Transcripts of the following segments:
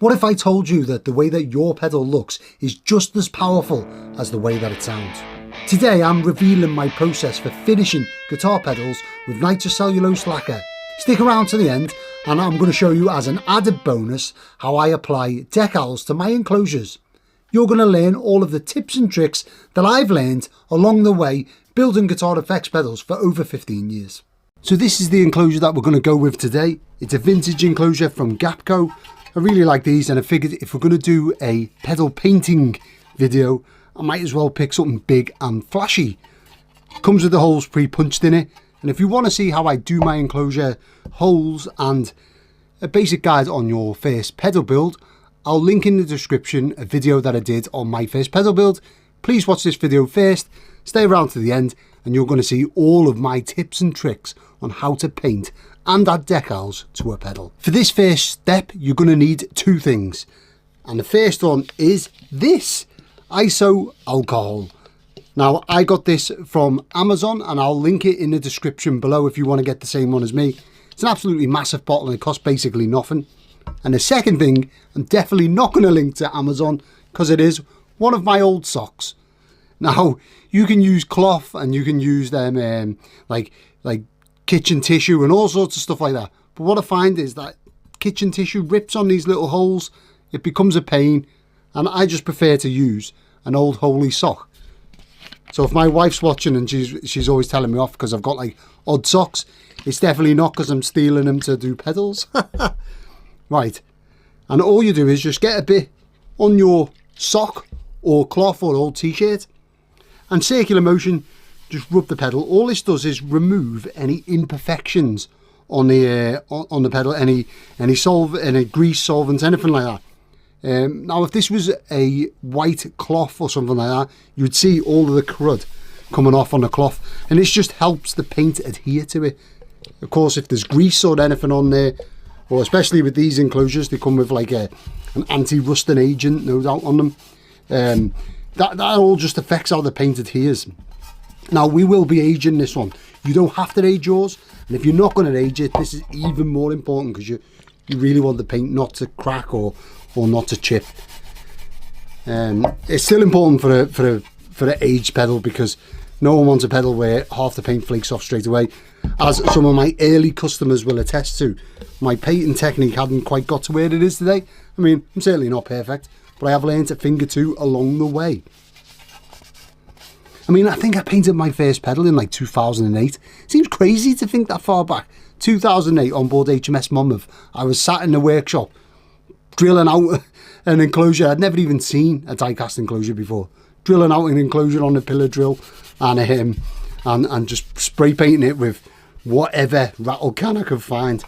What if I told you that the way that your pedal looks is just as powerful as the way that it sounds? Today I'm revealing my process for finishing guitar pedals with Nitrocellulose Lacquer. Stick around to the end and I'm going to show you as an added bonus how I apply decals to my enclosures. You're going to learn all of the tips and tricks that I've learned along the way building guitar effects pedals for over 15 years. So this is the enclosure that we're going to go with today. It's a vintage enclosure from Gapco. I really like these and I figured if we're going to do a pedal painting video, I might as well pick something big and flashy. Comes with the holes pre-punched in it. And if you want to see how I do my enclosure holes and a basic guide on your first pedal build, I'll link in the description a video that I did on my first pedal build. Please watch this video first, stay around to the end, and you're going to see all of my tips and tricks on how to paint and add decals to a pedal. For this first step, you're going to need two things. And the first one is this, ISO alcohol. Now, I got this from Amazon and I'll link it in the description below if you want to get the same one as me. It's an absolutely massive bottle and it costs basically nothing. And the second thing, I'm definitely not going to link to Amazon because it is one of my old socks. Now, you can use cloth and you can use them like kitchen tissue and all sorts of stuff like that. But what I find is that kitchen tissue rips on these little holes. It becomes a pain and I just prefer to use an old holey sock. So if my wife's watching and she's always telling me off because I've got like odd socks, it's definitely not because I'm stealing them to do pedals. Right, and all you do is just get a bit on your sock or cloth or old t-shirt and circular motion, just rub the pedal. All this does is remove any imperfections on the pedal, any grease, solvents, anything like that. Now if this was a white cloth or something like that, you'd see all of the crud coming off on the cloth, and this just helps the paint adhere to it. Of course, if there's grease or anything on there, or especially with these enclosures, they come with like an anti-rusting agent, no doubt, on them. That all just affects how the paint adheres. Now, we will be aging this one. You don't have to age yours, and if you're not going to age it, this is even more important because you really want the paint not to crack or not to chip. It's still important for the aged pedal because no one wants a pedal where half the paint flakes off straight away. As some of my early customers will attest to, my painting technique hadn't quite got to where it is today. I mean, I'm certainly not perfect, but I have learned a thing or two along the way. I mean, I think I painted my first pedal in like 2008. Seems crazy to think that far back. 2008 on board HMS Monmouth. I was sat in the workshop drilling out an enclosure. I'd never even seen a die-cast enclosure before. Drilling out an enclosure on a pillar drill and just spray painting it with whatever rattle can I could find.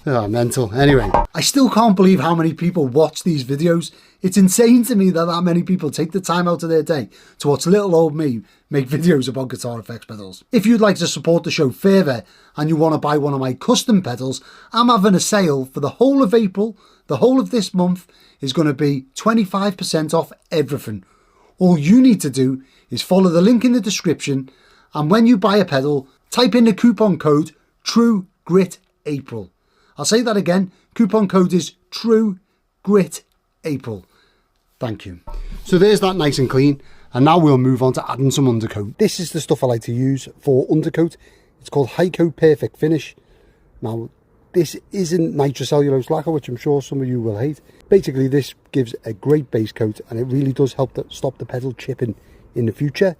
Oh, mental. Anyway, I still can't believe how many people watch these videos. It's insane to me that many people take the time out of their day to watch little old me make videos about guitar effects pedals. If you'd like to support the show further and you want to buy one of my custom pedals, I'm having a sale for the whole of April. The whole of this month is going to be 25% off everything. All you need to do is follow the link in the description, and when you buy a pedal, type in the coupon code TrueGritApril. I'll say that again. Coupon code is TrueGritApril. Thank you. So there's that nice and clean, and now we'll move on to adding some undercoat. This is the stuff I like to use for undercoat. It's called Hyco Perfect Finish. Now, this isn't nitrocellulose lacquer, which I'm sure some of you will hate. Basically, this gives a great base coat, and it really does help stop the pedal chipping in the future.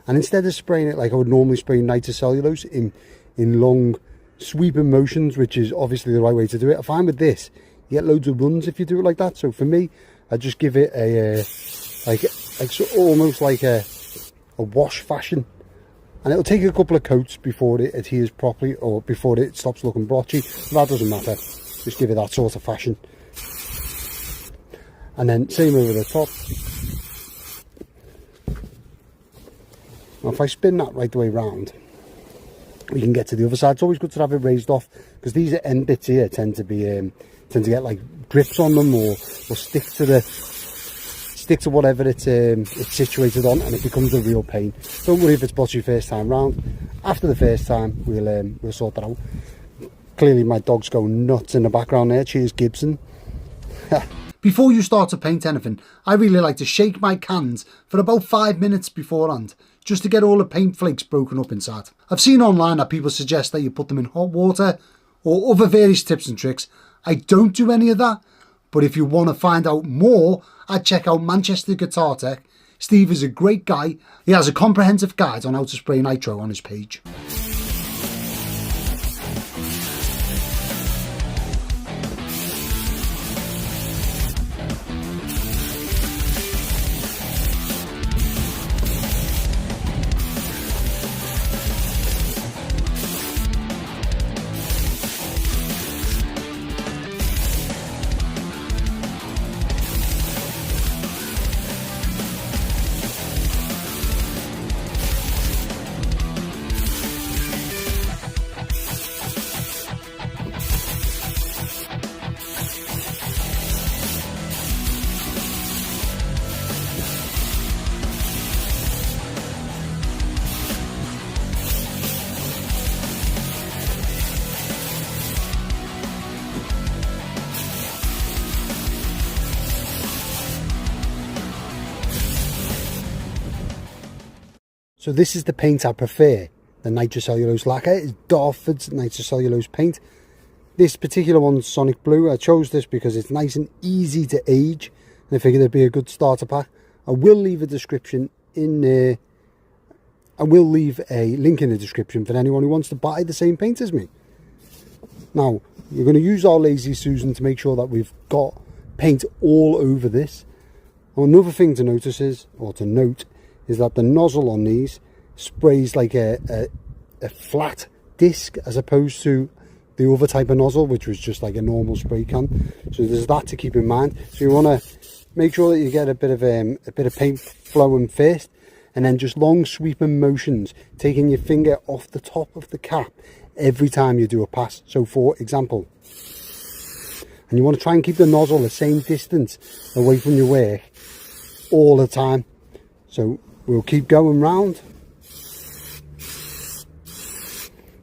And instead of spraying it like I would normally spray nitrocellulose in long sweeping motions, which is obviously the right way to do it, I find with this you get loads of runs if you do it like that. So for me, I just give it almost like a wash fashion, and it'll take a couple of coats before it adheres properly or before it stops looking blotchy. That doesn't matter, just give it that sort of fashion. And then same over the top. Now if I spin that right the way round, we can get to the other side. It's always good to have it raised off because these end bits here tend to get like drips on them or stick to whatever it's situated on, and it becomes a real pain. Don't worry if it's blotchy first time round. After the first time, we'll sort that out. Clearly my dog's going nuts in the background there. Cheers, Gibson. Before you start to paint anything, I really like to shake my cans for about 5 minutes beforehand, just to get all the paint flakes broken up inside. I've seen online that people suggest that you put them in hot water or other various tips and tricks. I don't do any of that, but if you want to find out more, I'd check out Manchester Guitar Tech. Steve is a great guy. He has a comprehensive guide on how to spray nitro on his page. So this is the paint I prefer, the Nitrocellulose Lacquer. It's Dartford's Nitrocellulose paint. This particular one's Sonic Blue. I chose this because it's nice and easy to age, and I figured it'd be a good starter pack. I will leave a description in there. I will leave a link in the description for anyone who wants to buy the same paint as me. Now, we're going to use our Lazy Susan to make sure that we've got paint all over this. Another thing to notice is, or to note, is that the nozzle on these sprays like a flat disc as opposed to the other type of nozzle, which was just like a normal spray can. So there's that to keep in mind. So you want to make sure that you get a bit of paint flowing first, and then just long sweeping motions, taking your finger off the top of the cap every time you do a pass. So for example, and you want to try and keep the nozzle the same distance away from your work all the time. So we'll keep going round.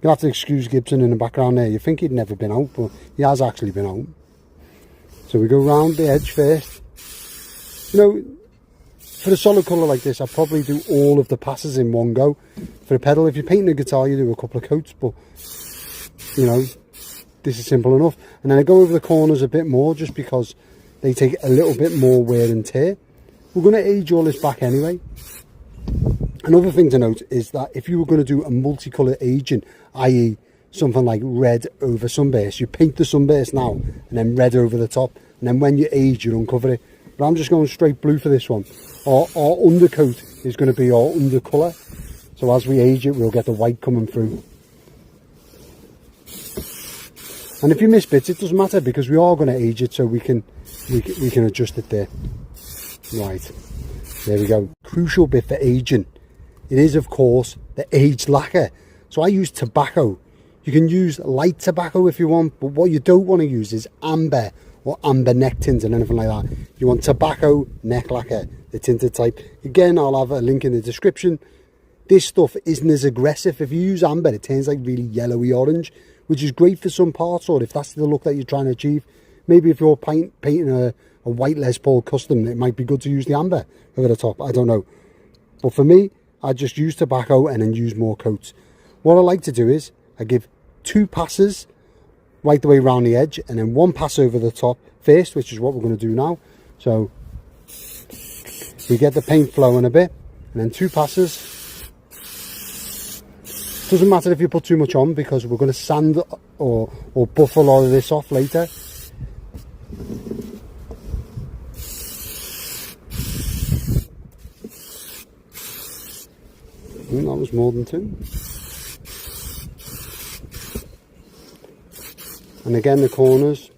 You'll have to excuse Gibson in the background there. You think he'd never been out, but he has actually been out. So we go round the edge first. You know, for a solid colour like this, I'll probably do all of the passes in one go. For a pedal, if you're painting a guitar, you do a couple of coats, but, you know, this is simple enough. And then I go over the corners a bit more, just because they take a little bit more wear and tear. We're going to age all this back anyway. Another thing to note is that if you were going to do a multicolour aging, i.e. something like red over sunburst, you paint the sunburst now and then red over the top, and then when you age you uncover it. But I'm just going straight blue for this one. Our undercoat is going to be our undercolour, so as we age it we'll get the white coming through. And if you miss bits, it doesn't matter, because we are going to age it, so we can adjust it there. Right, there we go. Crucial bit for aging, it is of course the aged lacquer. So I use tobacco. You can use light tobacco if you want, but what you don't want to use is amber or amber neck tint and anything like that. You want tobacco neck lacquer, the tinted type. Again, I'll have a link in the description. This stuff isn't as aggressive. If you use amber, it turns like really yellowy orange, which is great for some parts, or if that's the look that you're trying to achieve. Maybe if you're painting a white Les Paul custom, it might be good to use the amber over the top. I don't know. But for me, I just use tobacco and then use more coats. What I like to do is I give 2 passes right the way around the edge, and then 1 pass over the top first, which is what we're going to do now. So we get the paint flowing a bit, and then 2 passes. Doesn't matter if you put too much on, because we're going to sand or buff a lot of this off later. That was more than 2. And again the corners.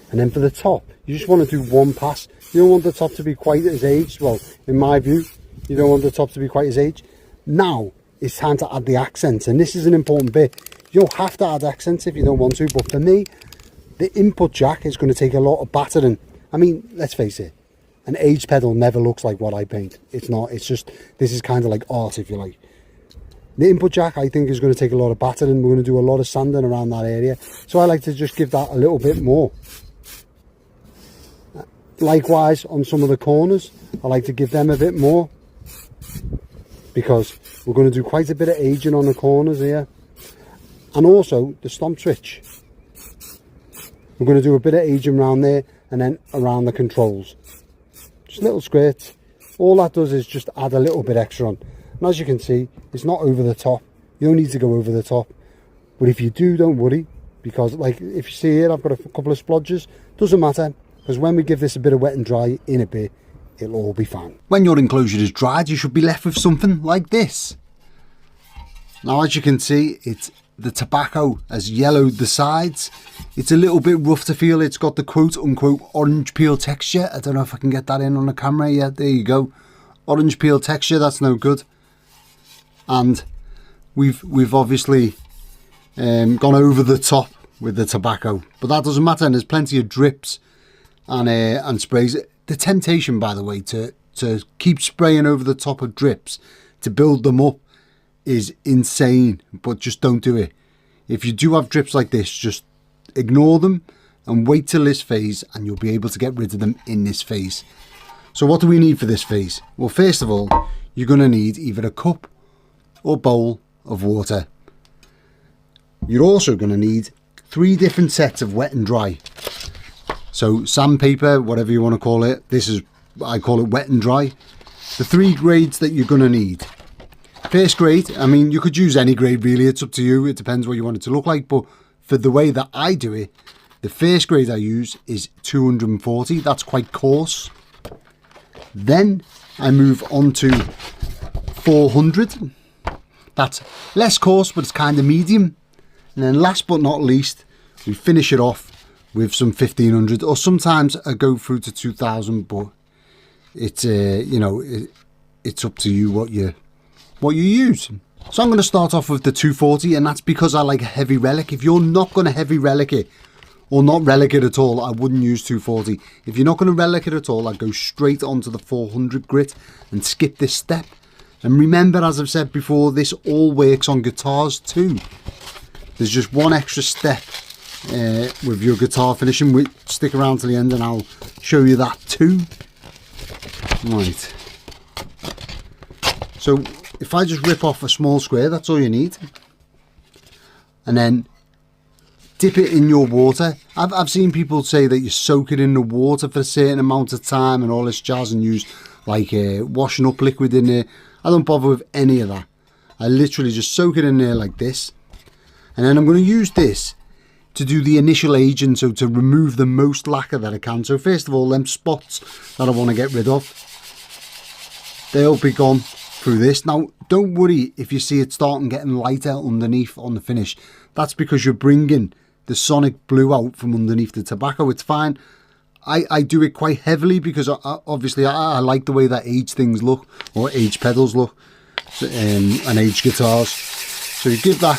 And then for the top, you just want to do 1 pass. You don't want the top to be quite as aged. Well, in my view, you don't want the top to be quite as aged. Now it's time to add the accents, and this is an important bit. You don't have to add accents if you don't want to, but for me, the input jack is going to take a lot of battering. I mean, let's face it, an aged pedal never looks like what I paint. It's not. It's just, this is kind of like art, if you like. The input jack, I think, is going to take a lot of battering. We're going to do a lot of sanding around that area. So I like to just give that a little bit more. Likewise, on some of the corners, I like to give them a bit more, because we're going to do quite a bit of aging on the corners here. And also the stomp switch. We're going to do a bit of aging around there and then around the controls. Just little squirts. All that does is just add a little bit extra on. And as you can see, it's not over the top. You don't need to go over the top. But if you do, don't worry. Because like if you see here, I've got a couple of splodges. Doesn't matter. Because when we give this a bit of wet and dry in a bit, it'll all be fine. When your enclosure is dried, you should be left with something like this. Now, as you can see, the tobacco has yellowed the sides. It's a little bit rough to feel. It's got the quote unquote orange peel texture. I don't know if I can get that in on the camera yet. There you go. Orange peel texture, that's no good. And we've obviously gone over the top with the tobacco. But that doesn't matter, and there's plenty of drips and sprays. The temptation, by the way, to keep spraying over the top of drips to build them up is insane, but just don't do it. If you do have drips like this, just ignore them and wait till this phase, and you'll be able to get rid of them in this phase. So what do we need for this phase? Well, first of all, you're going to need either a cup or bowl of water. You're also going to need 3 different sets of wet and dry. So sandpaper, whatever you want to call it. This is, I call it wet and dry. The 3 grades that you're going to need. First grade, I mean, you could use any grade really, it's up to you. It depends what you want it to look like. But for the way that I do it, the first grade I use is 240. That's quite coarse. Then I move on to 400. That's less coarse, but it's kind of medium. And then last but not least, we finish it off with some 1500, or sometimes I go through to 2000, but it's you know, it's up to you what you use. So I'm going to start off with the 240, and that's because I like a heavy relic. If you're not going to heavy relic it, or not relic it at all, I wouldn't use 240. If you're not going to relic it at all, I'd go straight onto the 400 grit and skip this step. And remember, as I've said before, this all works on guitars too. There's just one extra step with your guitar finishing. Stick around to the end and I'll show you that too. Right. So if I just rip off a small square, that's all you need. And then dip it in your water. I've seen people say that you soak it in the water for a certain amount of time and all this jazz, and use like washing up liquid in there. I don't bother with any of that. I literally just soak it in there like this. And then I'm going to use this to do the initial aging, so to remove the most lacquer that I can. So first of all, them spots that I want to get rid of, they'll be gone through this. Now, don't worry if you see it starting getting lighter underneath on the finish. That's because you're bringing the sonic blue out from underneath the tobacco. It's fine. I do it quite heavily because obviously I like the way that aged things look, or aged pedals look, and aged guitars. So you give that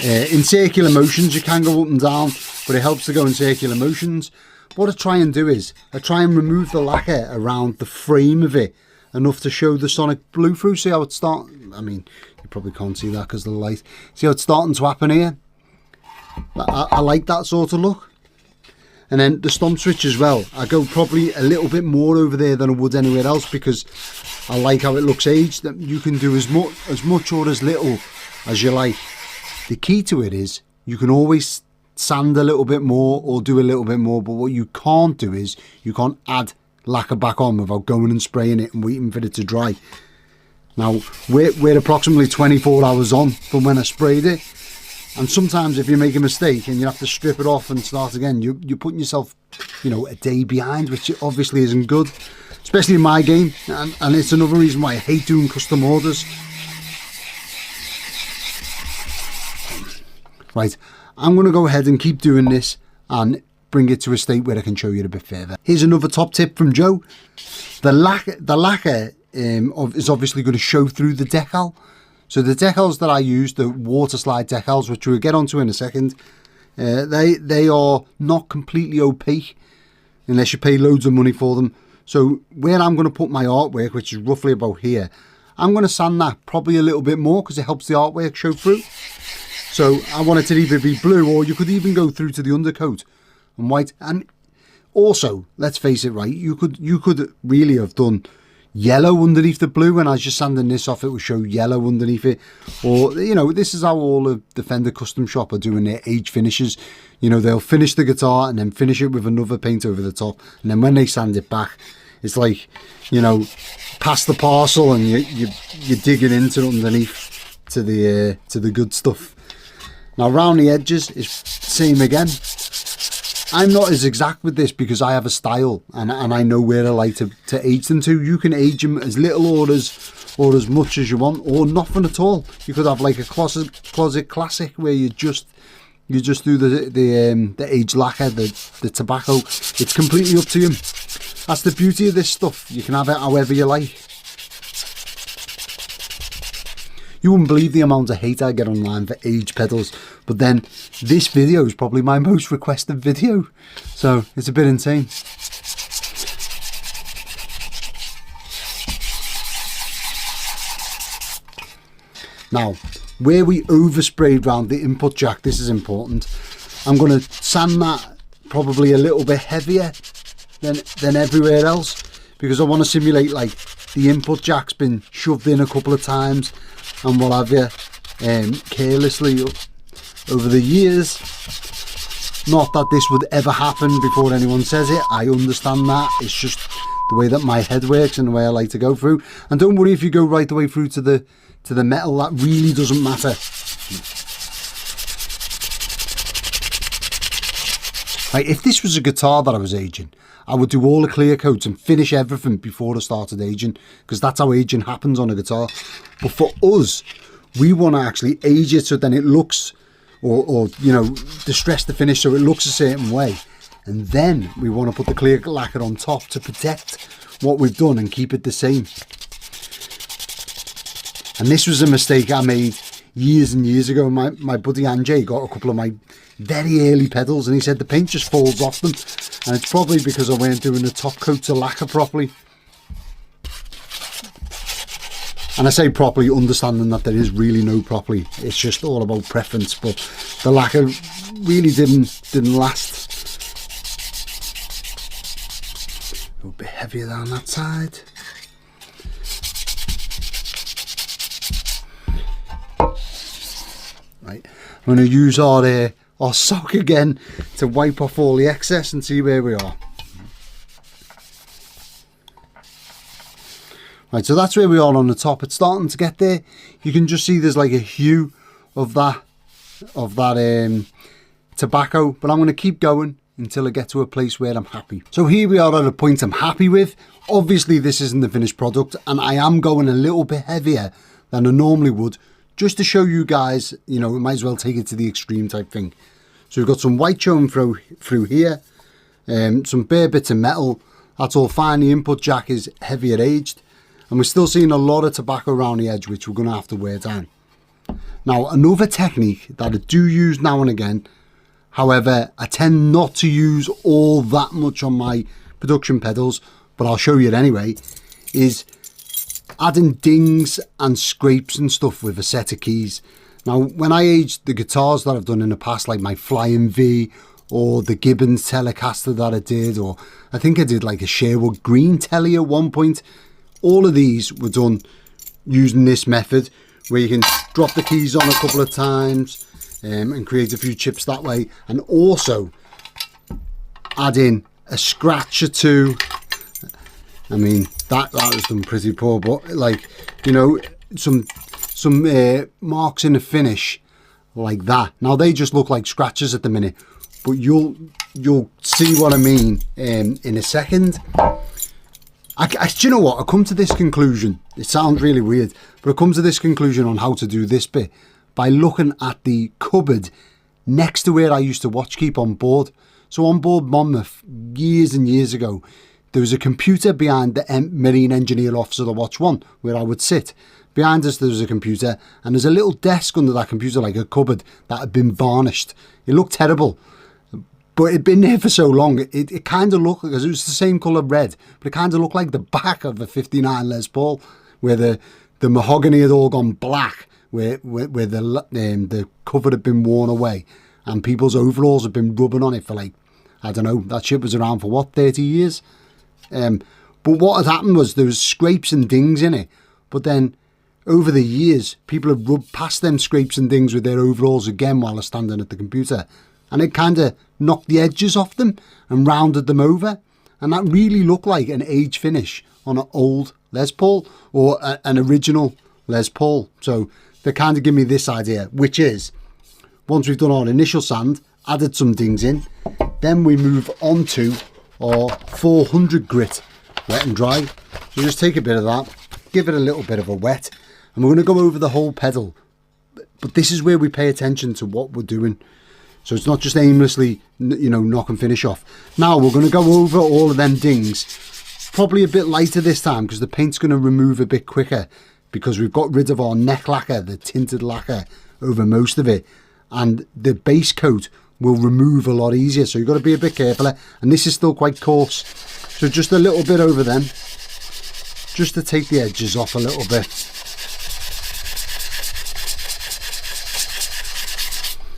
in circular motions. You can go up and down, but it helps to go in circular motions. What I try and do is I try and remove the lacquer around the frame of it enough to show the sonic blue through. See how it's starting? I mean, you probably can't see that because of the light. See how it's starting to happen here? I like that sort of look. And then the stomp switch as well. I go probably a little bit more over there than I would anywhere else because I like how it looks aged. You can do as much or as little as you like. The key to it is you can always sand a little bit more or do a little bit more, but what you can't do is you can't add lacquer back on without going and spraying it and waiting for it to dry. Now we're approximately 24 hours on from when I sprayed it, and sometimes if you make a mistake and you have to strip it off and start again, you're putting yourself, you know, a day behind, which obviously isn't good, especially in my game. And it's another reason why I hate doing custom orders. Right, I'm going to go ahead and keep doing this and bring it to a state where I can show you it a bit further. Here's another top tip from Joe. The lacquer is obviously going to show through the decal. So the decals that I use, the water slide decals, which we'll get onto in a second, they are not completely opaque unless you pay loads of money for them. So where I'm going to put my artwork, which is roughly about here, I'm going to sand that probably a little bit more because it helps the artwork show through. So I want it to either be blue, or you could even go through to the undercoat and white. And also, let's face it, right, you could really have done yellow underneath the blue, and as you're sanding this off, it will show yellow underneath it. Or, you know, this is how all of the Fender custom shop are doing their age finishes. You know, they'll finish the guitar and then finish it with another paint over the top, and then when they sand it back, it's like, you know, pass the parcel and you're digging into it underneath to the good stuff. Now around the edges is same again. I'm not as exact with this because I have a style and I know where I like to age them to. You can age them as little or as much as you want, or nothing at all. You could have like a closet classic where you just do the aged lacquer, the tobacco. It's completely up to you. That's the beauty of this stuff. You can have it however you like. You wouldn't believe the amount of hate I get online for aged pedals, but then this video is probably my most requested video, so it's a bit insane. Now, where we oversprayed round the input jack, this is important. I'm going to sand that probably a little bit heavier than everywhere else, because I want to simulate like the input jack's been shoved in a couple of times and what have you, carelessly over the years. Not that this would ever happen before anyone says it, I understand that. It's just the way that my head works and the way I like to go through. And don't worry if you go right the way through to the metal, that really doesn't matter. Like, if this was a guitar that I was aging, I would do all the clear coats and finish everything before I started aging, because that's how aging happens on a guitar. But for us, we want to actually age it so then it looks, or you know, distress the finish so it looks a certain way. And then we want to put the clear lacquer on top to protect what we've done and keep it the same. And this was a mistake I made years and years ago. My buddy Anjay got a couple of my very early pedals and he said the paint just falls off them, and it's probably because I weren't doing the top coat of lacquer properly. And I say properly, understanding that there is really no properly, it's just all about preference. But the lacquer really didn't last. A little bit heavier down that side. Right, I'm going to use our sock again to wipe off all the excess and see where we are. Right, so that's where we are on the top. It's starting to get there. You can just see there's like a hue of that tobacco, but I'm going to keep going until I get to a place where I'm happy. So here we are at a point I'm happy with. Obviously this isn't the finished product, and I am going a little bit heavier than I normally would, just to show you guys, you know, we might as well take it to the extreme type thing. So we've got some white showing through here, some bare bits of metal. That's all fine. The input jack is heavier aged, and we're still seeing a lot of tobacco around the edge, which we're going to have to wear down. Now, another technique that I do use now and again, however, I tend not to use all that much on my production pedals, but I'll show you it anyway, is adding dings and scrapes and stuff with a set of keys. Now, when I aged the guitars that I've done in the past, like my Flying V or the Gibbons Telecaster that I did, or I think I did like a Sherwood Green Telly at one point, all of these were done using this method, where you can drop the keys on a couple of times and create a few chips that way, and also add in a scratch or two. I mean, that was done pretty poor, but like, you know, some marks in the finish like that. Now they just look like scratches at the minute, but you'll see what I mean in a second. Do you know what? I come to this conclusion. It sounds really weird, but I come to this conclusion on how to do this bit by looking at the cupboard next to where I used to watch keep on board. So on board Monmouth years and years ago, there was a computer behind the Marine Engineer Officer of the Watch 1 where I would sit. Behind us there was a computer, and there's a little desk under that computer, like a cupboard, that had been varnished. It looked terrible, but it'd been there for so long, it kind of looked, because it was the same colour red, but it kind of looked like the back of a 59 Les Paul, where the the mahogany had all gone black, where the cover had been worn away, and people's overalls had been rubbing on it for like, I don't know, that shit was around for what, 30 years? But what had happened was there was scrapes and dings in it, but then over the years, people have rubbed past them scrapes and dings with their overalls again while they're standing at the computer. And it kind of knocked the edges off them and rounded them over. And that really looked like an age finish on an old Les Paul or an original Les Paul. So they kind of give me this idea, which is, once we've done our initial sand, added some dings in, then we move on to our 400 grit wet and dry. So just take a bit of that, give it a little bit of a wet, and we're going to go over the whole pedal. But this is where we pay attention to what we're doing. So it's not just aimlessly, you know, knock and finish off. Now we're going to go over all of them dings, probably a bit lighter this time because the paint's going to remove a bit quicker, because we've got rid of our neck lacquer, the tinted lacquer, over most of it. And the base coat will remove a lot easier. So you've got to be a bit careful. And this is still quite coarse. So just a little bit over them, just to take the edges off a little bit.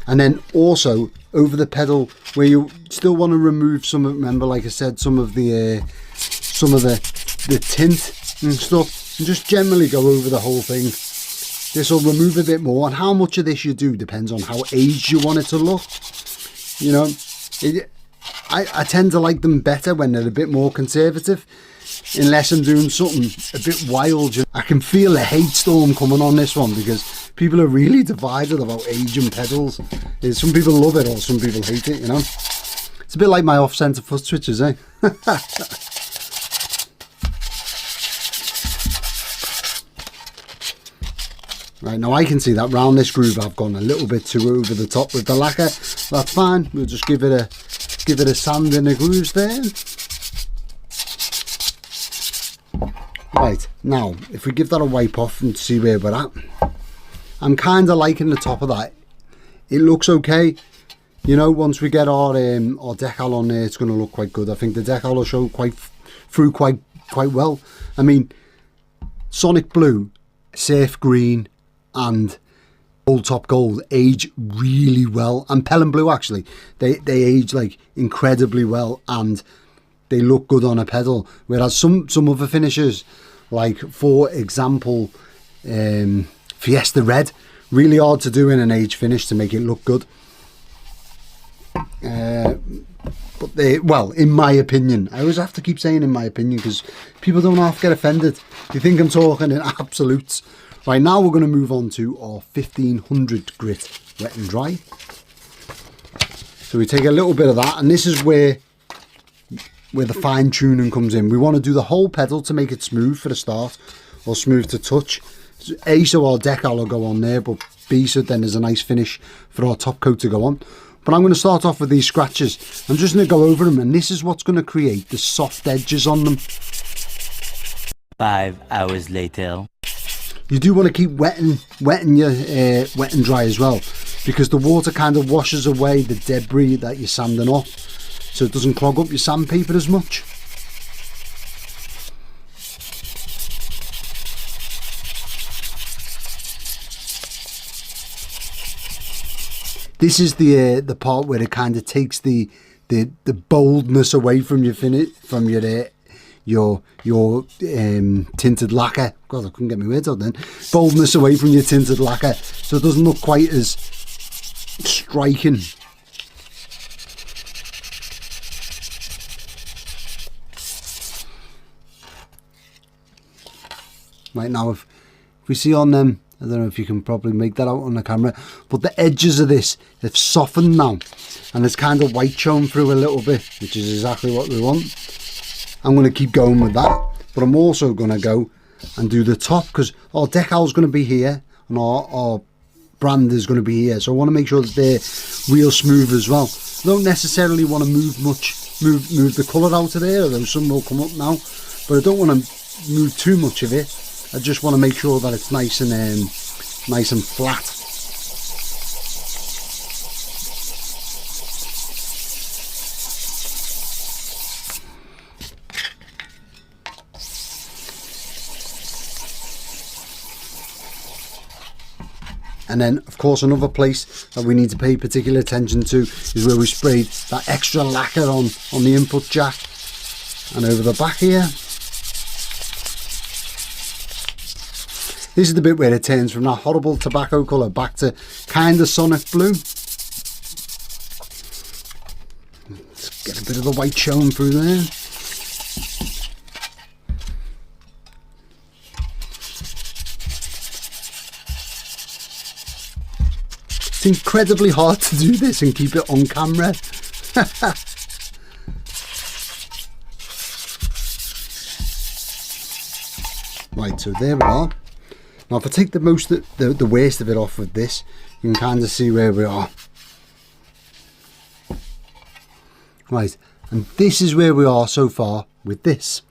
And then also over the pedal where you still want to remove some, remember, like I said, some of the tint and stuff, and just generally go over the whole thing. This will remove a bit more, and how much of this you do depends on how aged you want it to look. You know, I tend to like them better when they're a bit more conservative, unless I'm doing something a bit wild. I can feel a hate storm coming on this one because people are really divided about aging pedals. Some people love it or some people hate it, you know. It's a bit like my off-centre foot switches, eh? Right, now I can see that round this groove I've gone a little bit too over the top with the lacquer. That's fine. We'll just give it a sand in the grooves there. Right, now if we give that a wipe off and see where we're at, I'm kind of liking the top of that. It looks okay. You know, once we get our decal on there, it's going to look quite good. I think the decal will show quite well. I mean, Sonic Blue, Surf Green, and Old Top Gold age really well, and Pelham Blue actually, they age like incredibly well, and they look good on a pedal. Whereas some other finishes, like for example, Fiesta Red, really hard to do in an age finish to make it look good. But well, in my opinion, I always have to keep saying in my opinion because people don't have to get offended. They think I'm talking in absolutes. Right, now we're going to move on to our 1500 grit wet and dry. So we take a little bit of that, and this is where the fine tuning comes in. We want to do the whole pedal to make it smooth for the start, or smooth to touch. A, so our decal will go on there, but B, so then there's a nice finish for our top coat to go on. But I'm going to start off with these scratches. I'm just going to go over them, and this is what's going to create the soft edges on them. 5 hours later. You do want to keep wetting your wet and dry as well, because the water kind of washes away the debris that you're sanding off, so it doesn't clog up your sandpaper as much. This is the part where it kind of takes the boldness away from your your tinted lacquer. God, I couldn't get my words out then. Boldness away from your tinted lacquer, so it doesn't look quite as striking. Right, now if we see on them, I don't know if you can probably make that out on the camera, but the edges of this have softened now, and there's kind of white shown through a little bit, which is exactly what we want. I'm going to keep going with that, but I'm also going to go and do the top, because our decal is going to be here and our brand is going to be here, so I want to make sure that they're real smooth as well. I don't necessarily want to move the colour out of there, although some will come up now, but I don't want to move too much of it. I just want to make sure that it's nice and flat. And then, of course, another place that we need to pay particular attention to is where we sprayed that extra lacquer on the input jack and over the back here. This is the bit where it turns from that horrible tobacco colour back to kind of sonic blue. Let's get a bit of the white showing through there. It's incredibly hard to do this and keep it on camera. Right, so there we are. Now if I take the waste of it off with this, you can kind of see where we are. Right, and this is where we are so far with this.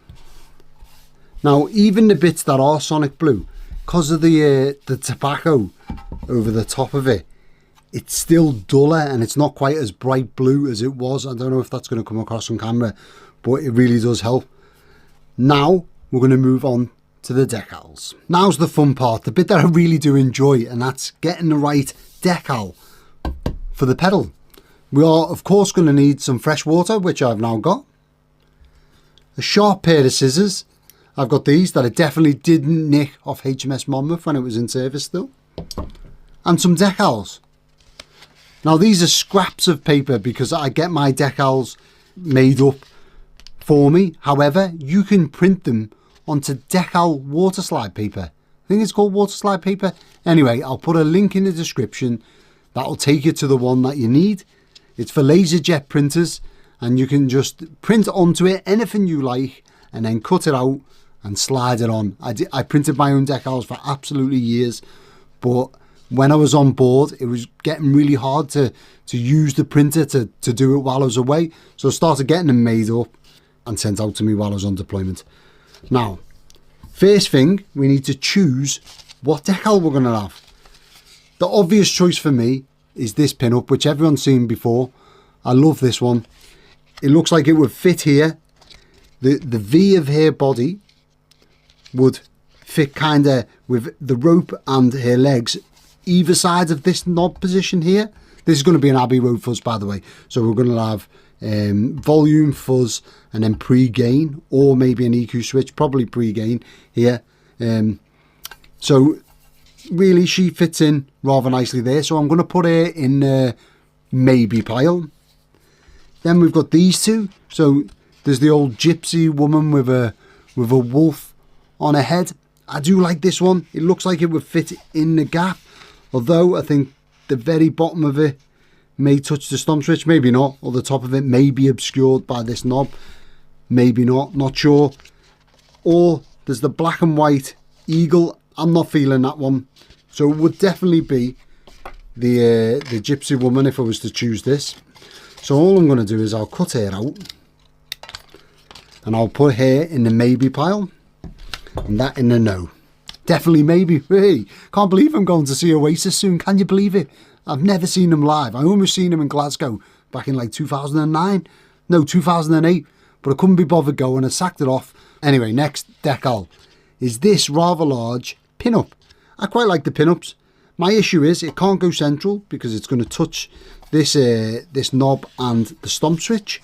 Now even the bits that are sonic blue, because of the tobacco over the top of it, it's still duller and it's not quite as bright blue as it was. I don't know if that's going to come across on camera, but it really does help. Now we're going to move on to the decals. Now's the fun part, the bit that I really do enjoy, and that's getting the right decal for the pedal. We are of course going to need some fresh water, which I've now got. A sharp pair of scissors. I've got these that I definitely didn't nick off HMS Monmouth when it was in service still. And some decals. Now these are scraps of paper because I get my decals made up for me. However, you can print them onto decal water slide paper. I think it's called water slide paper. Anyway, I'll put a link in the description that'll take you to the one that you need. It's for laserjet printers and you can just print onto it anything you like and then cut it out and slide it on. I printed my own decals for absolutely years, but when I was on board, it was getting really hard to use the printer to do it while I was away. So I started getting them made up and sent out to me while I was on deployment. Now, first thing, we need to choose what decal we're going to have. The obvious choice for me is this pin-up, which everyone's seen before. I love this one. It looks like it would fit here. The V of her body would fit kind of with the rope and her legs either side of this knob position here. This is going to be an Abbey Road fuzz, by the way, so we're going to have volume, fuzz, and then pre-gain, or maybe an EQ switch, probably pre-gain here. So really she fits in rather nicely there, so I'm going to put her in the maybe pile. Then we've got these two. So there's the old gypsy woman with a wolf on her head. I do like this one. It looks like it would fit in the gap, although I think the very bottom of it may touch the stomp switch, maybe not, or the top of it may be obscured by this knob, maybe not sure. Or there's the black and white eagle. I'm not feeling that one, so it would definitely be the gypsy woman if I was to choose this. So all I'm going to do is I'll cut her out and I'll put her in the maybe pile and that in the no. Definitely maybe. Hey, can't believe I'm going to see Oasis soon. Can you believe it? I've never seen them live. I almost seen them in Glasgow back in like 2009. No, 2008. But I couldn't be bothered going. I sacked it off. Anyway, next decal is this rather large pin-up. I quite like the pin-ups. My issue is it can't go central because it's going to touch this this knob and the stomp switch.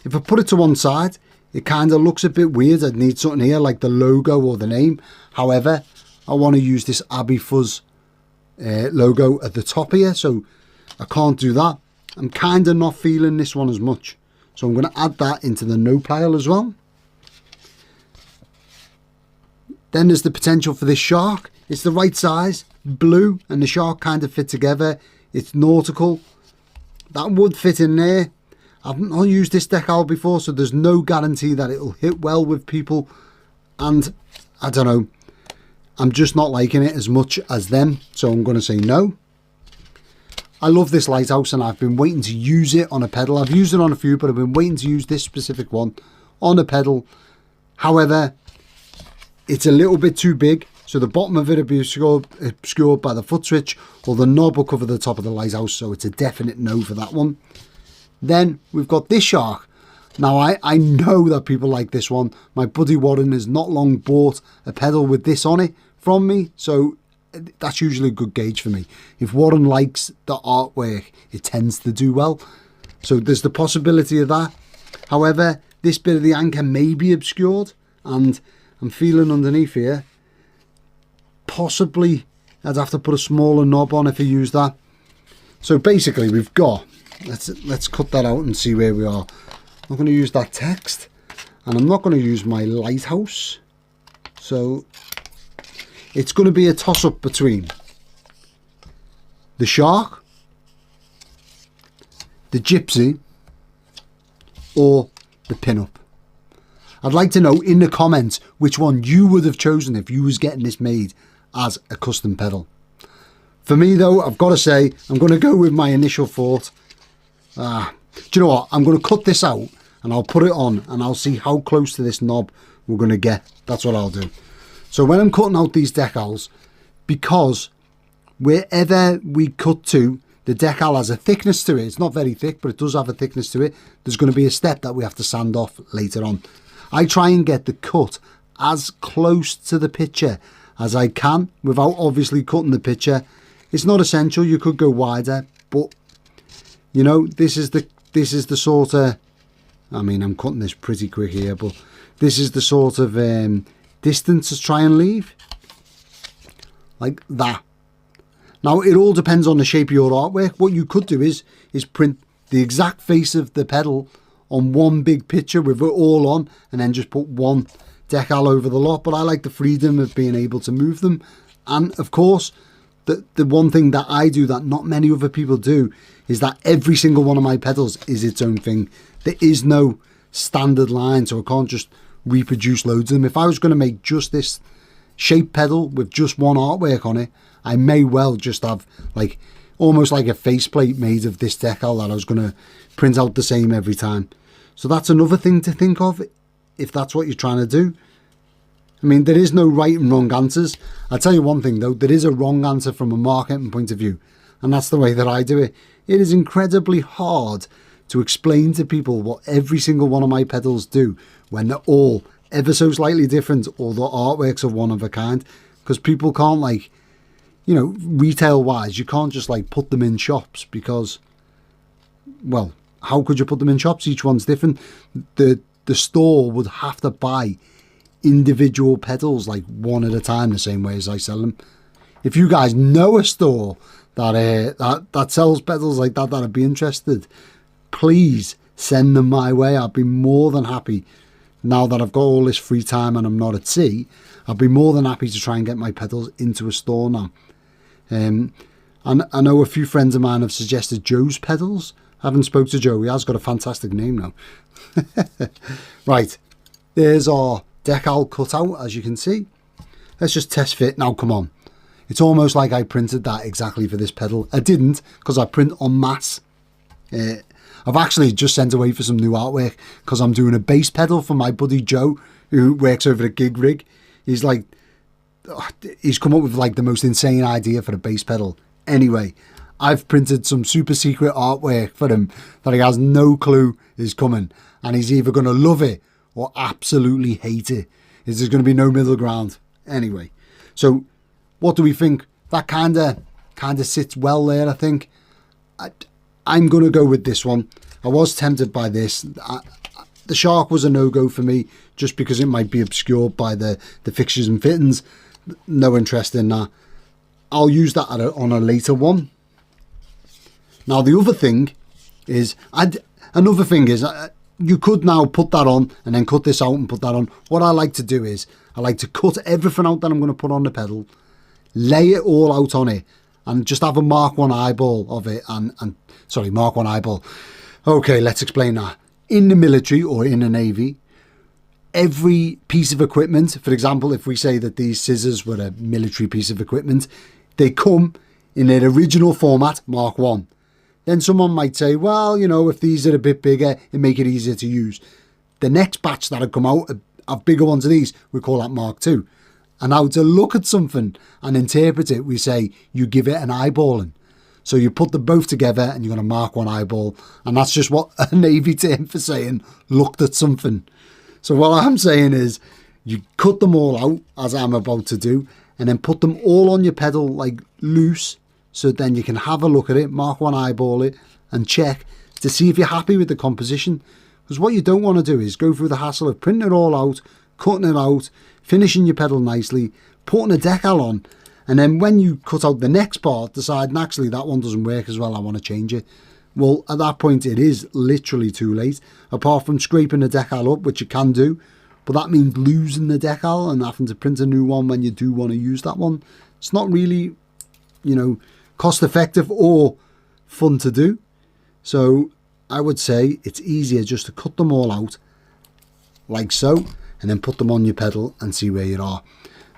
If I put it to one side, it kind of looks a bit weird. I'd need something here like the logo or the name. However, I want to use this Abbey Fuzz logo at the top here, so I can't do that. I'm kind of not feeling this one as much, so I'm going to add that into the no pile as well. Then there's the potential for this shark. It's the right size, blue, and the shark kind of fit together. It's nautical. That would fit in there. I've not used this decal before, so there's no guarantee that it'll hit well with people, and I don't know, I'm just not liking it as much as them, so I'm going to say no. I love this lighthouse and I've been waiting to use it on a pedal. I've used it on a few, but I've been waiting to use this specific one on a pedal. However, it's a little bit too big, so the bottom of it will be obscured by the foot switch, or the knob will cover the top of the lighthouse, so it's a definite no for that one. Then we've got this shark. Now I know that people like this one. My buddy Warren has not long bought a pedal with this on it from me, so that's usually a good gauge for me. If Warren likes the artwork, it tends to do well. So there's the possibility of that. However, this bit of the anchor may be obscured, and I'm feeling underneath here, possibly I'd have to put a smaller knob on if I use that. So basically we've got, let's cut that out and see where we are. I'm going to use that text, and I'm not going to use my lighthouse. So it's going to be a toss-up between the shark, the gypsy, or the pin-up. I'd like to know in the comments which one you would have chosen if you was getting this made as a custom pedal. For me though, I've got to say, I'm going to go with my initial thought. Do you know what? I'm going to cut this out and I'll put it on and I'll see how close to this knob we're going to get. That's what I'll do. So when I'm cutting out these decals, because wherever we cut to, the decal has a thickness to it. It's not very thick, but it does have a thickness to it. There's going to be a step that we have to sand off later on. I try and get the cut as close to the picture as I can without obviously cutting the picture. It's not essential. You could go wider, but you know, this is the sort of, I mean, I'm cutting this pretty quick here, but this is the sort of distance to try and leave, like that. Now, it all depends on the shape of your artwork. What you could do is print the exact face of the pedal on one big picture with it all on, and then just put one decal over the lot. But I like the freedom of being able to move them. And of course, the one thing that I do that not many other people do is that every single one of my pedals is its own thing. There is no standard line, so I can't just reproduce loads of them. If I was going to make just this shape pedal with just one artwork on it, I may well just have like almost like a faceplate made of this decal that I was going to print out the same every time. So that's another thing to think of if that's what you're trying to do. I mean, there is no right and wrong answers. I'll tell you one thing though, there is a wrong answer from a marketing point of view, and that's the way that I do it. It is incredibly hard to explain to people what every single one of my pedals do when they're all ever so slightly different or the artworks are one of a kind, because people can't, like, you know, retail wise, you can't just like put them in shops because, well, how could you put them in shops? Each one's different. The store would have to buy individual pedals like one at a time, the same way as I sell them. If you guys know a store that sells pedals like that I'd be interested, please send them my way. I'd be more than happy. Now that I've got all this free time and I'm not at sea, I'd be more than happy to try and get my pedals into a store now. And I know a few friends of mine have suggested Joe's Pedals. I haven't spoke to Joe. He has got a fantastic name now. Right, there's our decal cut out, as you can see. Let's just test fit. Now, come on. It's almost like I printed that exactly for this pedal. I didn't, because I print en masse. I've actually just sent away for some new artwork because I'm doing a bass pedal for my buddy Joe, who works over at Gig Rig. He's like, he's come up with like the most insane idea for a bass pedal. Anyway, I've printed some super secret artwork for him that he has no clue is coming, and he's either going to love it or absolutely hate it. There's going to be no middle ground. Anyway, so what do we think? That kind of sits well there, I think. I'm going to go with this one. I was tempted by this. The shark was a no-go for me just because it might be obscured by the fixtures and fittings. No interest in that. I'll use that on a later one. Now, the other thing is, you could now put that on and then cut this out and put that on. What I like to do is, I like to cut everything out that I'm going to put on the pedal, lay it all out on it, and just have a Mark 1 eyeball of it. Sorry, Mark 1 eyeball. Okay, let's explain that. In the military or in the Navy, every piece of equipment, for example, if we say that these scissors were a military piece of equipment, they come in their original format, Mark 1. Then someone might say, well, you know, if these are a bit bigger, it make it easier to use. The next batch that have come out of bigger ones of these, we call that Mark 2. And now to look at something and interpret it, we say you give it an eyeballing. So you put them both together and you're going to Mark 1 eyeball. And that's just what a Navy term for saying looked at something. So what I'm saying is you cut them all out, as I'm about to do, and then put them all on your pedal like loose, so then you can have a look at it, mark one, eyeball it, and check to see if you're happy with the composition. Because what you don't want to do is go through the hassle of printing it all out, cutting it out, finishing your pedal nicely, putting a decal on, and then when you cut out the next part, decide, actually, that one doesn't work as well, I want to change it. Well, at that point, it is literally too late, apart from scraping the decal up, which you can do, but that means losing the decal and having to print a new one when you do want to use that one. It's not really, you know, cost effective or fun to do. So I would say it's easier just to cut them all out like so, and then put them on your pedal and see where you are.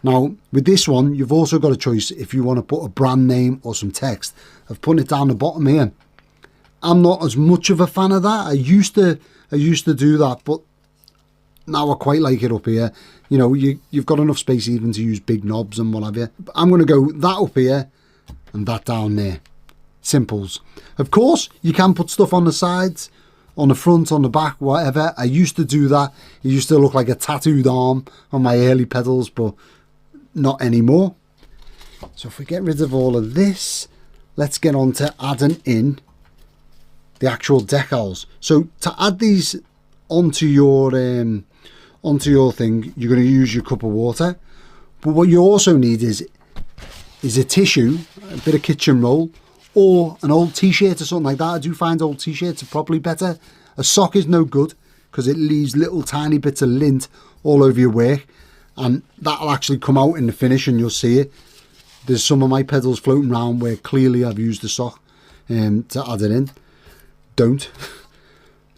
Now, with this one, you've also got a choice if you want to put a brand name or some text of putting it down the bottom here. I'm not as much of a fan of that. I used to do that, but now I quite like it up here. You know, you've got enough space even to use big knobs and what have you. But I'm going to go that up here and that down there. Simples. Of course, you can put stuff on the sides, on the front, on the back, whatever. I used to do that. It used to look like a tattooed arm on my early pedals, but not anymore. So if we get rid of all of this, let's get on to adding in the actual decals. So to add these onto your thing, you're going to use your cup of water. But what you also need is a tissue, a bit of kitchen roll, or an old t-shirt or something like that. I do find old t-shirts are probably better. A sock is no good because it leaves little tiny bits of lint all over your work, and that'll actually come out in the finish and you'll see it. There's some of my pedals floating around where clearly I've used a sock to add it in. Don't.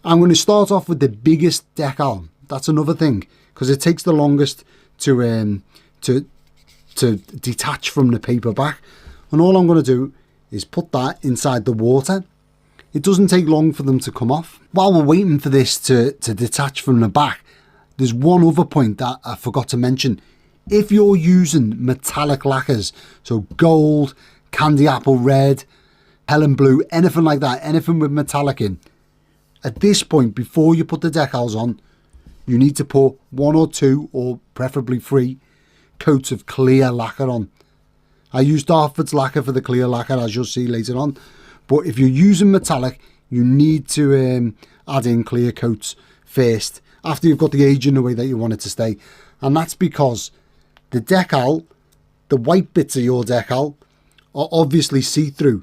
I'm going to start off with the biggest decal. That's another thing, because it takes the longest to detach from the paper back. And all I'm going to do is put that inside the water. It doesn't take long for them to come off. While we're waiting for this to detach from the back, there's one other point that I forgot to mention. If you're using metallic lacquers, so gold, candy apple red, Helen blue, anything like that, anything with metallic in, at this point, before you put the decals on, you need to put 1 or 2, or preferably 3, coats of clear lacquer on. I use Dartford's lacquer for the clear lacquer, as you'll see later on. But if you're using metallic, you need to add in clear coats first, after you've got the aging the way that you want it to stay. And that's because the decal, the white bits of your decal, are obviously see-through.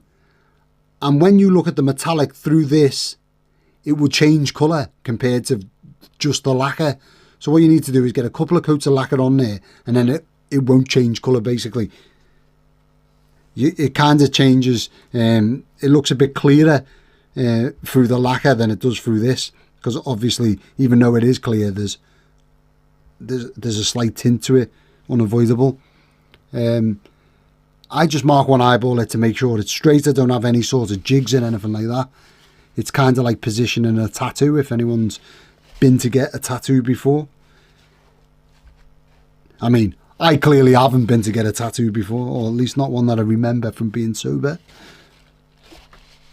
And when you look at the metallic through this, it will change colour compared to just the lacquer. So what you need to do is get a couple of coats of lacquer on there, and then it won't change colour basically. It kind of changes, it looks a bit clearer through the lacquer than it does through this, because obviously even though it is clear, there's a slight tint to it, unavoidable. I just mark one eyeball it to make sure it's straight. I don't have any sort of jigs in, anything like that. It's kind of like positioning a tattoo, if anyone's been to get a tattoo before. I mean, I clearly haven't been to get a tattoo before, or at least not one that I remember from being sober.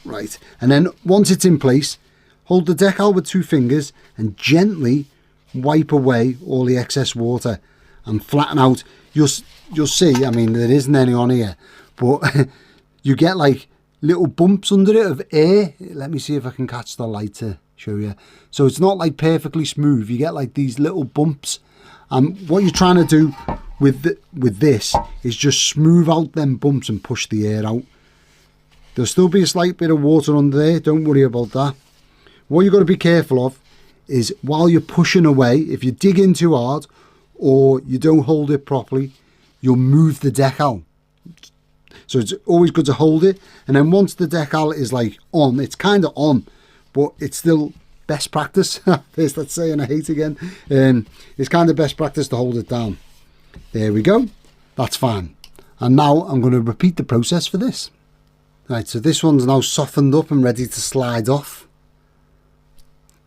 Right, and then once it's in place, hold the decal with 2 fingers and gently wipe away all the excess water and flatten out. You'll see, I mean, there isn't any on here, but you get like little bumps under it of air. Let me see if I can catch the light to show you. So it's not like perfectly smooth. You get like these little bumps. And what you're trying to do with this is just smooth out them bumps and push the air out. There'll still be a slight bit of water under there. Don't worry about that. What you've got to be careful of is while you're pushing away, if you dig in too hard or you don't hold it properly, you'll move the decal. So it's always good to hold it. And then once the decal is like on, it's kind of on, but it's still best practice. There's that saying I hate again. It's kind of best practice to hold it down. There we go. That's fine. And now I'm going to repeat the process for this. Right, so this one's now softened up and ready to slide off.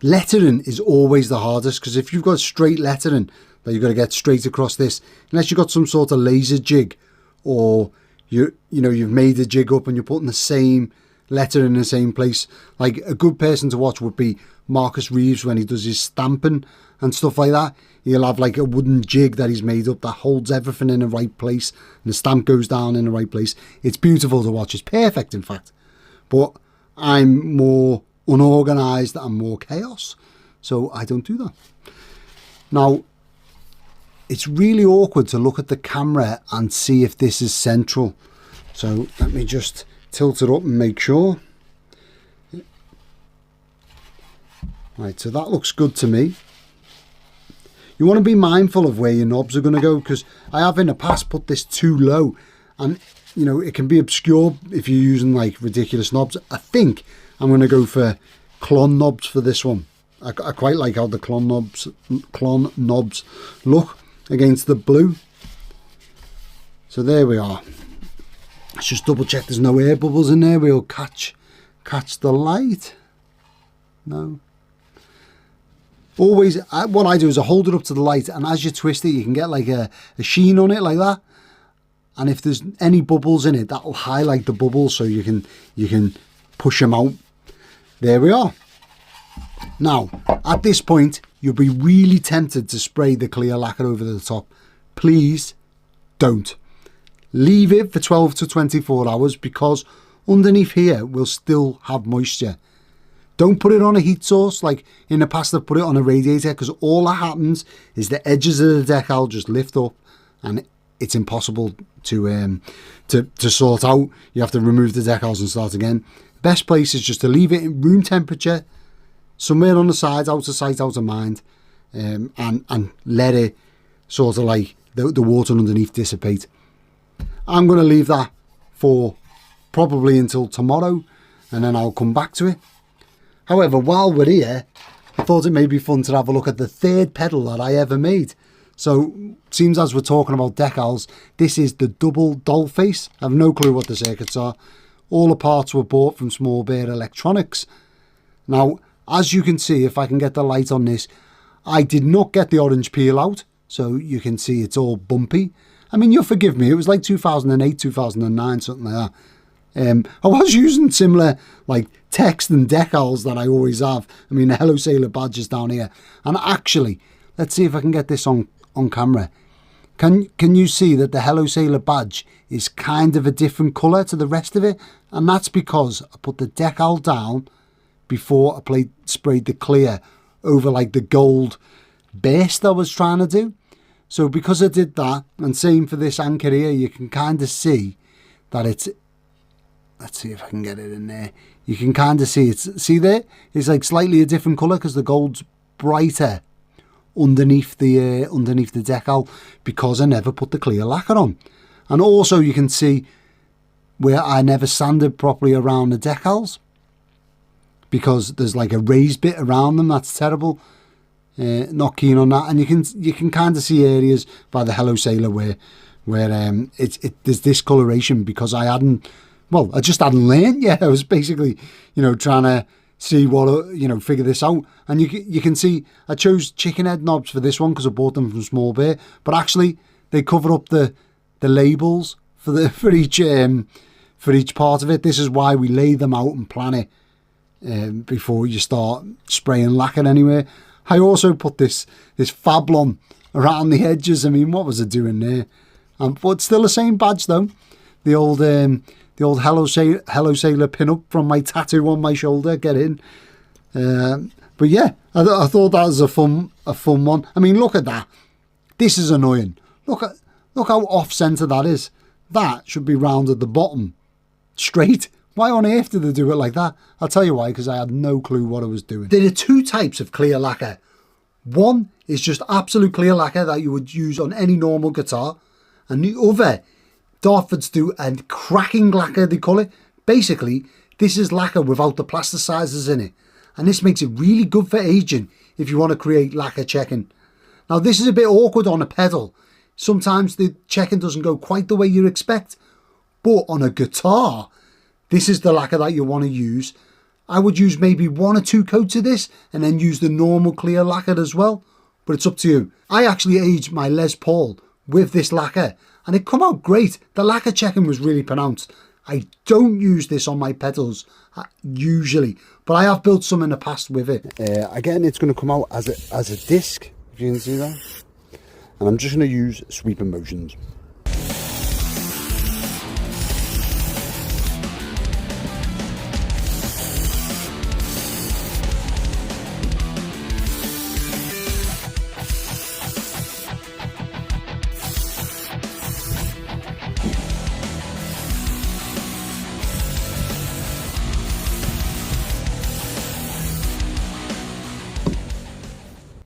Lettering is always the hardest, because if you've got straight lettering that you've got to get straight across this, unless you've got some sort of laser jig, or you've made a jig up and you're putting the same letter in the same place. Like a good person to watch would be Marcus Reeves when he does his stamping and stuff like that. He'll have like a wooden jig that he's made up that holds everything in the right place, and the stamp goes down in the right place. It's beautiful to watch. It's perfect, in fact. But I'm more unorganised and more chaos, so I don't do that. Now, it's really awkward to look at the camera and see if this is central. So let me just tilt it up and make sure. Right, so that looks good to me. You want to be mindful of where your knobs are going to go, because I have in the past put this too low, and you know, it can be obscure if you're using like ridiculous knobs. I think I'm going to go for clon knobs for this one. I quite like how the clon knobs look against the blue. So there we are. Let's just double check there's no air bubbles in there. We'll catch the light. No. Always, what I do is I hold it up to the light, and as you twist it, you can get like a sheen on it like that. And if there's any bubbles in it, that'll highlight the bubbles, so you can push them out. There we are. Now, at this point, you'll be really tempted to spray the clear lacquer over the top. Please don't. Leave it for 12 to 24 hours, because underneath here will still have moisture. Don't put it on a heat source like in the past I've put it on a radiator, because all that happens is the edges of the decal just lift up and it's impossible to sort out. You have to remove the decals and start again. Best place is just to leave it in room temperature, somewhere on the sides, out of sight, out of mind, and let it sort of like the water underneath dissipate. I'm going to leave that for probably until tomorrow, and then I'll come back to it. However, while we're here, I thought it may be fun to have a look at the third pedal that I ever made. So, seems as we're talking about decals, this is the double doll face. I have no clue what the circuits are. All the parts were bought from Small Bear Electronics. Now, as you can see, if I can get the light on this, I did not get the orange peel out, so you can see it's all bumpy. I mean, you'll forgive me, it was like 2008, 2009, something like that. I was using similar like text and decals that I always have. I mean, the Hello Sailor badge is down here. And actually, let's see if I can get this on camera. Can you see that the Hello Sailor badge is kind of a different colour to the rest of it? And that's because I put the decal down before I sprayed the clear over like the gold burst I was trying to do. So because I did that, and same for this anchor here, you can kind of see that it's, let's see if I can get it in there. You can kind of see see there? It's like slightly a different colour because the gold's brighter underneath the decal, because I never put the clear lacquer on. And also you can see where I never sanded properly around the decals, because there's like a raised bit around them. That's terrible. Not keen on that. And you can kind of see areas by the Hello Sailor where there's discoloration, because I just hadn't learned yet. I was basically, trying to see what, figure this out. And you can see I chose chicken head knobs for this one because I bought them from Small Bear, but actually they cover up the labels for each part of it. This is why we lay them out and plan it before you start spraying lacquer anywhere. I also put this Fablon around the edges. I mean, what was I doing there? But still the same badge though. The old Hello Sailor pin-up from my tattoo on my shoulder. Get in. But yeah, I thought that was a fun one. I mean, look at that. This is annoying. Look how off-centre that is. That should be round at the bottom, straight. Why on earth did they do it like that? I'll tell you why, because I had no clue what I was doing. There are two types of clear lacquer. One is just absolute clear lacquer that you would use on any normal guitar, and the other, Dartfords do a cracking lacquer, they call it. Basically, this is lacquer without the plasticizers in it, and this makes it really good for aging if you want to create lacquer checking. Now, this is a bit awkward on a pedal. Sometimes the checking doesn't go quite the way you expect, but on a guitar, this is the lacquer that you want to use. I would use maybe 1 or 2 coats of this and then use the normal clear lacquer as well, but it's up to you. I actually aged my Les Paul with this lacquer and it come out great. The lacquer checking was really pronounced. I don't use this on my pedals usually, but I have built some in the past with it. Again, it's going to come out as a disc, if you can see that, and I'm just going to use sweeping motions.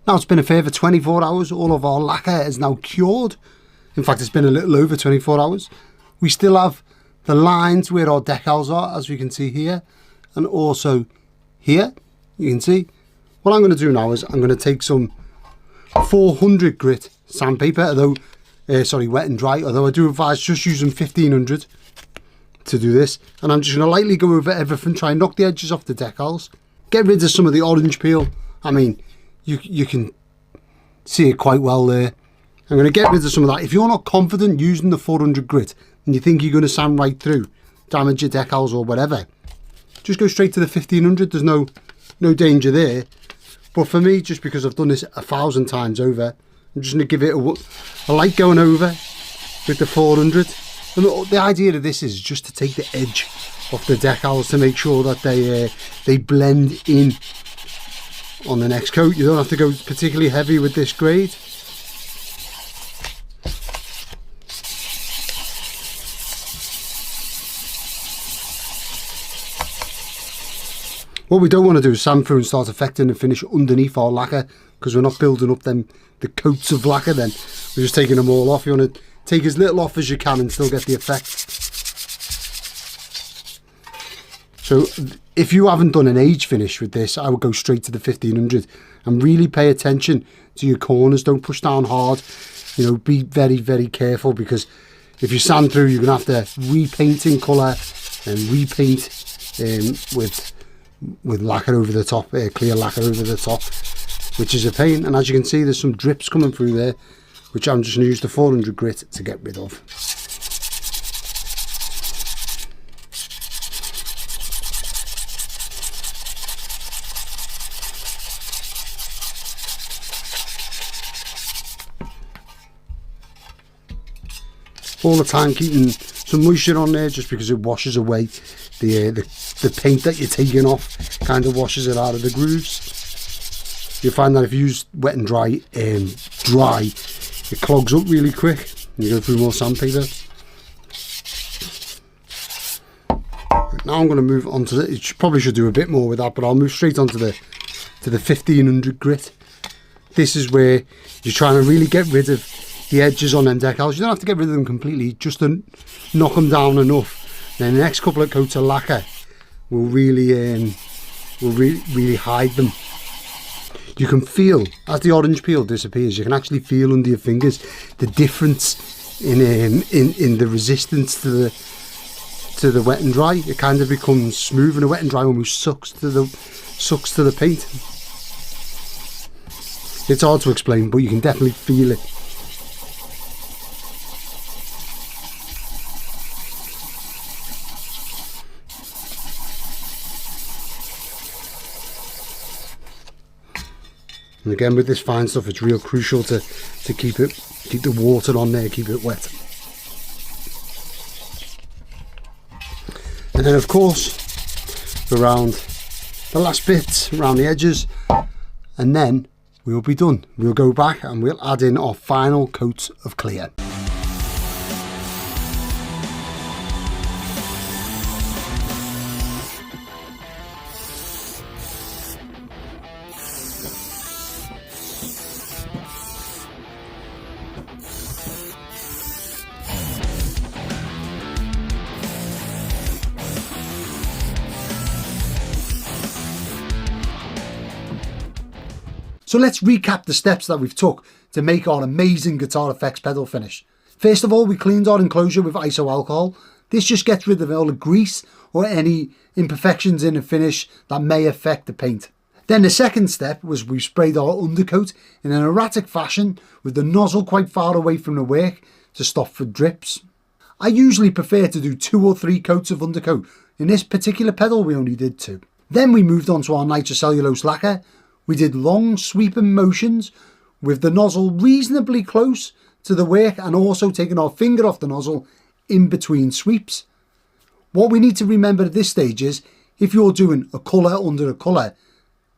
Now it's been a further 24 hours, all of our lacquer is now cured. In fact, it's been a little over 24 hours. We still have the lines where our decals are, as we can see here, and also here, you can see. What I'm going to do now is I'm going to take some 400 grit sandpaper, although, wet and dry, although I do advise just using 1500 to do this. And I'm just going to lightly go over everything, try and knock the edges off the decals, get rid of some of the orange peel. I mean, you can see it quite well there. I'm going to get rid of some of that. If you're not confident using the 400 grit and you think you're going to sand right through, damage your decals or whatever, just go straight to the 1500. There's no danger there. But for me, just because I've done this 1,000 times over, I'm just going to give it a light going over with the 400. And the idea of this is just to take the edge off the decals to make sure that they blend in on the next coat. You don't have to go particularly heavy with this grade. What we don't want to do is sand through and start affecting the finish underneath our lacquer, because we're not building up the coats of lacquer then. We're just taking them all off. You want to take as little off as you can and still get the effect. So if you haven't done an age finish with this, I would go straight to the 1500 and really pay attention to your corners. Don't push down hard. You know, be very, very careful, because if you sand through, you're going to have to repaint in colour and repaint with lacquer over the top, clear lacquer over the top, which is a pain. And as you can see, there's some drips coming through there, which I'm just going to use the 400 grit to get rid of. All the time keeping some moisture on there, just because it washes away the paint that you're taking off, kind of washes it out of the grooves. You'll find that if you use wet and dry, it clogs up really quick and you go through more sandpaper. Now I'm going to move on to the, probably should do a bit more with that, but I'll move straight on to the 1500 grit. This is where you're trying to really get rid of the edges on them decals. You don't have to get rid of them completely, just to knock them down enough. Then the next couple of coats of lacquer will really hide them. You can feel, as the orange peel disappears, you can actually feel under your fingers the difference in the resistance to the wet and dry. It kind of becomes smooth, and the wet and dry almost sucks to the paint. It's hard to explain, but you can definitely feel it. And again, with this fine stuff, it's real crucial to keep the water on there, keep it wet. And then of course, around the last bits, around the edges, and then we'll be done. We'll go back and we'll add in our final coat of clear. So let's recap the steps that we've took to make our amazing Guitar Effects pedal finish. First of all, we cleaned our enclosure with iso alcohol. This just gets rid of all the grease or any imperfections in the finish that may affect the paint. Then the second step was we sprayed our undercoat in an erratic fashion with the nozzle quite far away from the work to stop for drips. I usually prefer to do 2 or 3 coats of undercoat In this particular pedal we only did 2. Then we moved on to our nitrocellulose lacquer. We did long sweeping motions with the nozzle reasonably close to the work and also taking our finger off the nozzle in between sweeps. What we need to remember at this stage is, if you're doing a colour under a colour,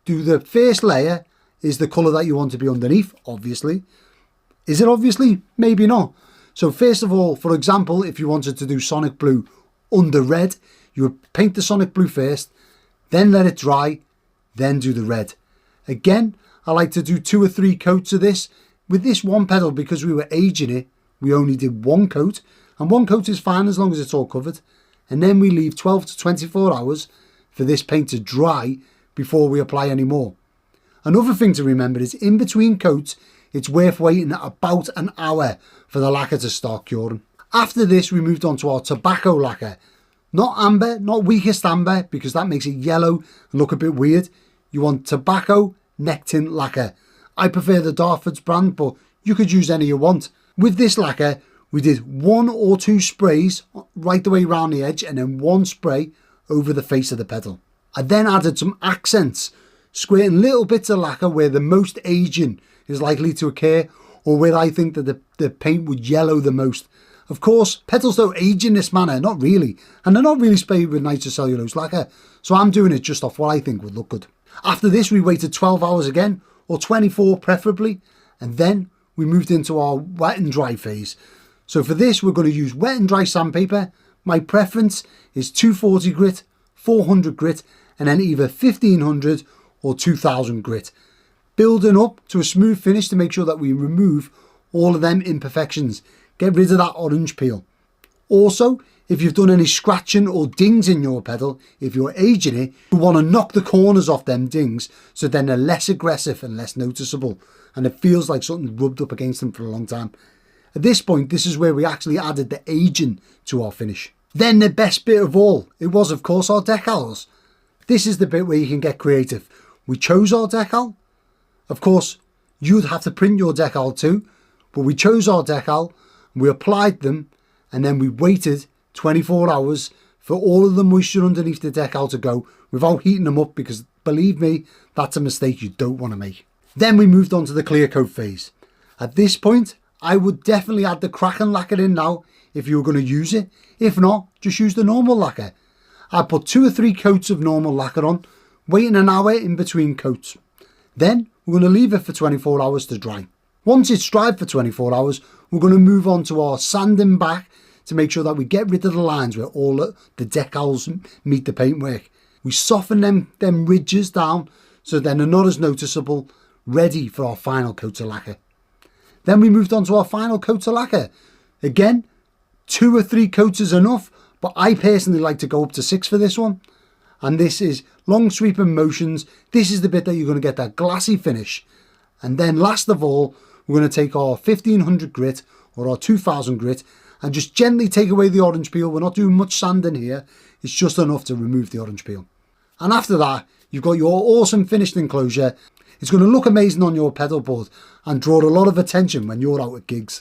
do the first layer is the colour that you want to be underneath, obviously. Is it obviously? Maybe not. So first of all, for example, if you wanted to do sonic blue under red, you would paint the sonic blue first, then let it dry, then do the red. Again, I like to do 2 or 3 coats of this. With this one pedal, because we were aging it, we only did 1 coat, and 1 coat is fine as long as it's all covered. And then we leave 12 to 24 hours for this paint to dry before we apply any more. Another thing to remember is, in between coats, it's worth waiting about an hour for the lacquer to start curing. After this, we moved on to our tobacco lacquer. Not amber, not weakest amber, because that makes it yellow and look a bit weird. You want tobacco neck tint lacquer. I prefer the Darford's brand, but you could use any you want. With this lacquer, we did 1 or 2 sprays right the way around the edge and then 1 spray over the face of the pedal. I then added some accents, squirting little bits of lacquer where the most aging is likely to occur, or where I think that the paint would yellow the most. Of course, pedals don't age in this manner, not really, and they're not really sprayed with nitrocellulose lacquer, so I'm doing it just off what I think would look good. After this, we waited 12 hours again, or 24 preferably, and then we moved into our wet and dry phase. So for this, we're going to use wet and dry sandpaper. My preference is 240 grit, 400 grit, and then either 1500 or 2000 grit. Building up to a smooth finish to make sure that we remove all of them imperfections. Get rid of that orange peel. Also, if you've done any scratching or dings in your pedal, if you're aging it, you want to knock the corners off them dings so then they're less aggressive and less noticeable, and it feels like something rubbed up against them for a long time. At this point, this is where we actually added the aging to our finish. Then the best bit of all, it was of course our decals. This is the bit where you can get creative. We chose our decal. Of course, you'd have to print your decal too, but we chose our decal, we applied them, and then we waited 24 hours for all of the moisture underneath the decal to go without heating them up, because believe me, that's a mistake you don't want to make. Then we moved on to the clear coat phase. At this point, I would definitely add the Kraken lacquer in now if you were going to use it. If not, just use the normal lacquer. I put 2 or 3 coats of normal lacquer on, waiting an hour in between coats. Then we're going to leave it for 24 hours to dry. Once it's dried for 24 hours, we're going to move on to our sanding back to make sure that we get rid of the lines where all the decals meet the paintwork. We soften them ridges down so then they're not as noticeable, ready for our final coat of lacquer. Then we moved on to our final coat of lacquer. Again, 2 or 3 coats is enough, but I personally like to go up to 6 for this one. And this is long sweeping motions. This is the bit that you're going to get that glassy finish. And then last of all, we're going to take our 1500 grit or our 2000 grit and just gently take away the orange peel. We're not doing much sanding here. It's just enough to remove the orange peel. And after that, you've got your awesome finished enclosure. It's going to look amazing on your pedal board and draw a lot of attention when you're out at gigs.